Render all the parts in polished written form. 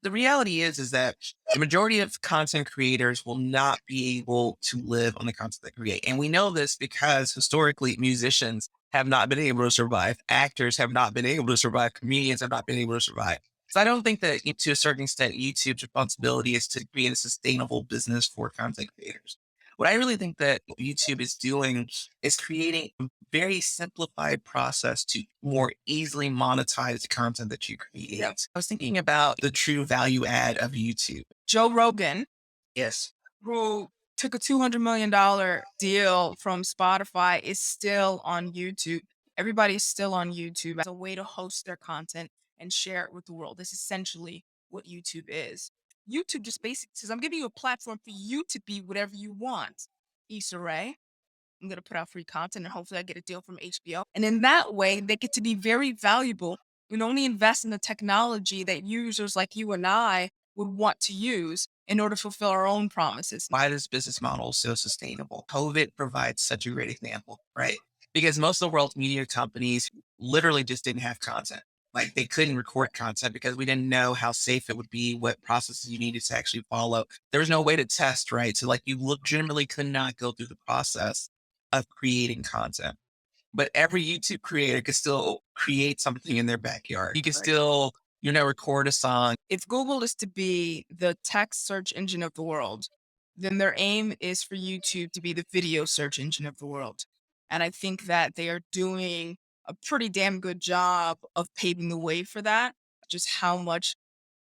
The reality is that the majority of content creators will not be able to live on the content they create. And we know this because historically musicians have not been able to survive. Actors have not been able to survive. Comedians have not been able to survive. So I don't think that to a certain extent, YouTube's responsibility is to create a sustainable business for content creators. What I really think that YouTube is doing is creating a very simplified process to more easily monetize the content that you create. Yep. I was thinking about the true value add of YouTube. Joe Rogan, Yes. who took a $200 million deal from Spotify, is still on YouTube. Everybody's still on YouTube as a way to host their content and share it with the world. That's essentially what YouTube is. YouTube just basically says, I'm giving you a platform for you to be whatever you want. Issa Rae, I'm going to put out free content and hopefully I get a deal from HBO. And in that way, they get to be very valuable and only invest in the technology that users like you and I would want to use in order to fulfill our own promises. Why this business model is so sustainable? COVID provides such a great example, right? Because most of the world's media companies literally just didn't have content. Like they couldn't record content because we didn't know how safe it would be, what processes you needed to actually follow. There was no way to test, right? So like you legitimately could not go through the process of creating content. But every YouTube creator could still create something in their backyard. You can Right. still, record a song. If Google is to be the text search engine of the world, then their aim is for YouTube to be the video search engine of the world. And I think that they are doing a pretty damn good job of paving the way for that, just how much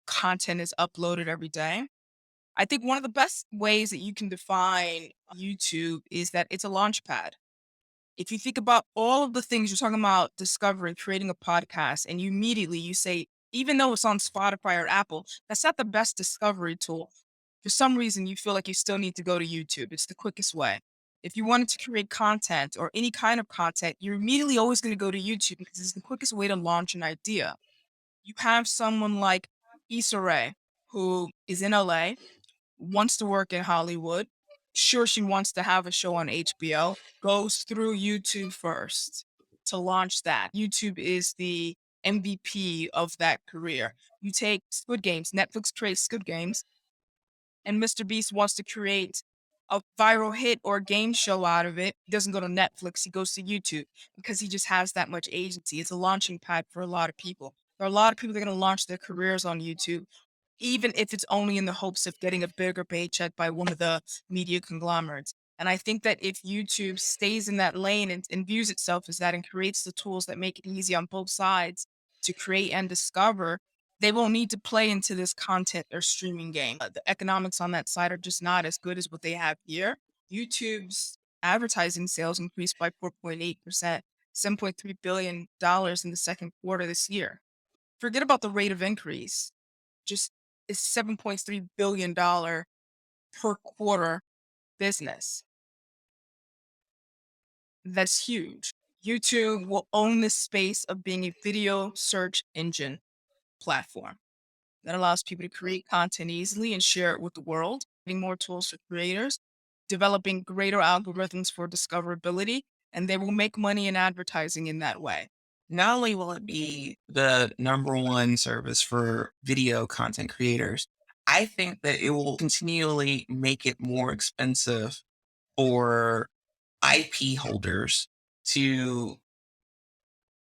content is uploaded every day. I think one of the best ways that you can define YouTube is that it's a launch pad. If you think about all of the things you're talking about discovering, creating a podcast, and you immediately you say, even though it's on Spotify or Apple, that's not the best discovery tool. For some reason, you feel like you still need to go to YouTube. It's the quickest way. If you wanted to create content or any kind of content, you're immediately always going to go to YouTube because it's the quickest way to launch an idea. You have someone like Issa Rae, who is in LA, wants to work in Hollywood. Sure, she wants to have a show on HBO, goes through YouTube first to launch that. YouTube is the MVP of that career. You take Squid Games, Netflix creates Squid Games, and Mr. Beast wants to create a viral hit or game show out of it. He doesn't go to Netflix, he goes to YouTube because he just has that much agency. It's a launching pad for a lot of people. There are a lot of people that are going to launch their careers on YouTube even if it's only in the hopes of getting a bigger paycheck by one of the media conglomerates. And I think that if YouTube stays in that lane and views itself as that and creates the tools that make it easy on both sides to create and discover, they won't need to play into this content or streaming game. The economics on that side are just not as good as what they have here. YouTube's advertising sales increased by 4.8%, $7.3 billion in the second quarter this year. Forget about the rate of increase, just is $7.3 billion per quarter business. That's huge. YouTube will own the space of being a video search engine platform that allows people to create content easily and share it with the world, getting more tools for creators, developing greater algorithms for discoverability, and they will make money in advertising in that way. Not only will it be the number one service for video content creators, I think that it will continually make it more expensive for IP holders to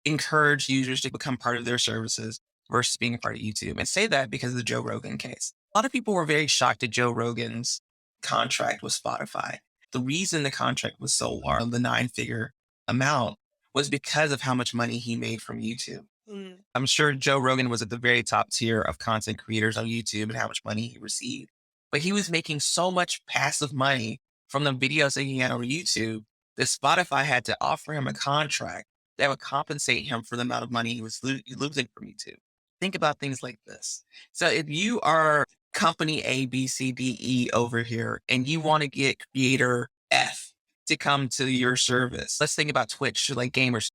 encourage users to become part of their services versus being a part of YouTube. And say that because of the Joe Rogan case. A lot of people were very shocked at Joe Rogan's contract with Spotify. The reason the contract was so large, the nine-figure amount, was because of how much money he made from YouTube. Mm. I'm sure Joe Rogan was at the very top tier of content creators on YouTube and how much money he received. But he was making so much passive money from the videos that he had on YouTube that Spotify had to offer him a contract that would compensate him for the amount of money he was losing from YouTube. Think about things like this. So if you are company A, B, C, D, E over here, and you want to get creator F to come to your service, let's think about Twitch, like gamers.